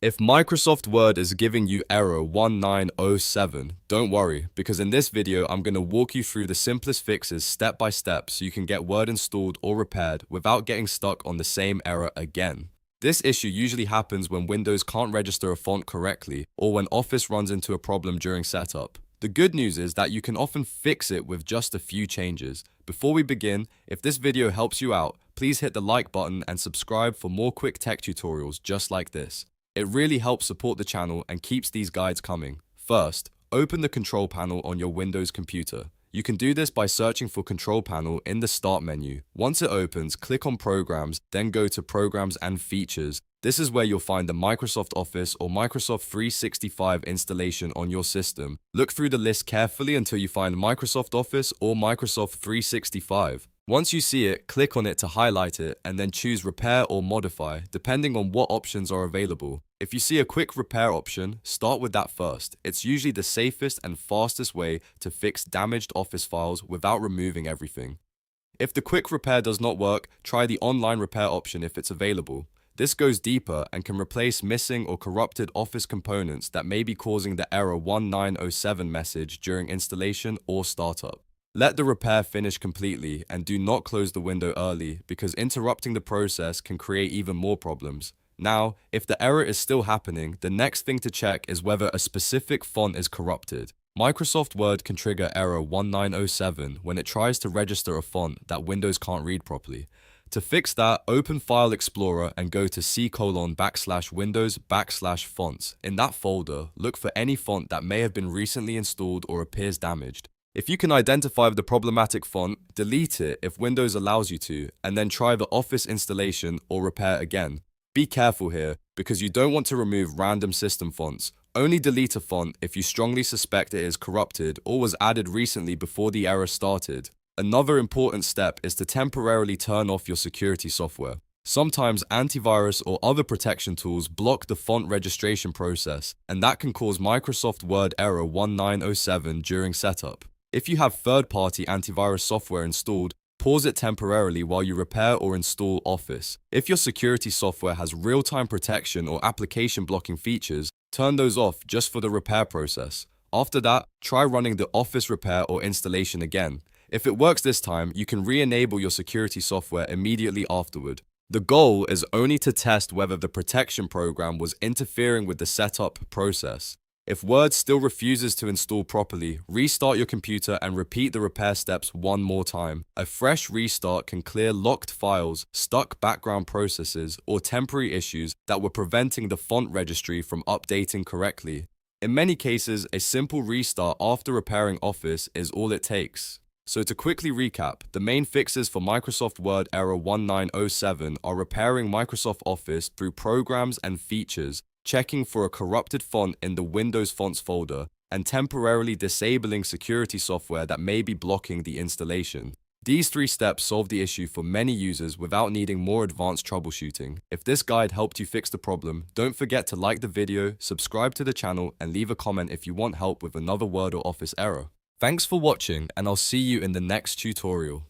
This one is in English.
If Microsoft Word is giving you error 1907, don't worry, because in this video I'm going to walk you through the simplest fixes step by step so you can get Word installed or repaired without getting stuck on the same error again. This issue usually happens when Windows can't register a font correctly or when Office runs into a problem during setup. The good news is that you can often fix it with just a few changes. Before we begin, if this video helps you out, please hit the like button and subscribe for more quick tech tutorials just like this. It really helps support the channel and keeps these guides coming. First, open the control panel on your Windows computer. You can do this by searching for Control Panel in the Start menu. Once it opens, click on Programs, then go to Programs and Features. This is where you'll find the Microsoft Office or Microsoft 365 installation on your system. Look through the list carefully until you find Microsoft Office or Microsoft 365. Once you see it, click on it to highlight it and then choose Repair or Modify, depending on what options are available. If you see a quick repair option, start with that first. It's usually the safest and fastest way to fix damaged Office files without removing everything. If the quick repair does not work, try the online repair option if it's available. This goes deeper and can replace missing or corrupted Office components that may be causing the error 1907 message during installation or startup. Let the repair finish completely and do not close the window early because interrupting the process can create even more problems. Now, if the error is still happening, the next thing to check is whether a specific font is corrupted. Microsoft Word can trigger error 1907 when it tries to register a font that Windows can't read properly. To fix that, open File Explorer and go to C:\Windows\fonts. In that folder, look for any font that may have been recently installed or appears damaged. If you can identify the problematic font, delete it if Windows allows you to, and then try the Office installation or repair again. Be careful here, because you don't want to remove random system fonts. Only delete a font if you strongly suspect it is corrupted or was added recently before the error started. Another important step is to temporarily turn off your security software. Sometimes antivirus or other protection tools block the font registration process, and that can cause Microsoft Word error 1907 during setup. If you have third-party antivirus software installed, pause it temporarily while you repair or install Office. If your security software has real-time protection or application blocking features, turn those off just for the repair process. After that, try running the Office repair or installation again. If it works this time, you can re-enable your security software immediately afterward. The goal is only to test whether the protection program was interfering with the setup process. If Word still refuses to install properly, restart your computer and repeat the repair steps one more time. A fresh restart can clear locked files, stuck background processes, or temporary issues that were preventing the font registry from updating correctly. In many cases, a simple restart after repairing Office is all it takes. So to quickly recap, the main fixes for Microsoft Word error 1907 are repairing Microsoft Office through Programs and Features, checking for a corrupted font in the Windows Fonts folder, and temporarily disabling security software that may be blocking the installation. These 3 steps solve the issue for many users without needing more advanced troubleshooting. If this guide helped you fix the problem, don't forget to like the video, subscribe to the channel, and leave a comment if you want help with another Word or Office error. Thanks for watching, and I'll see you in the next tutorial.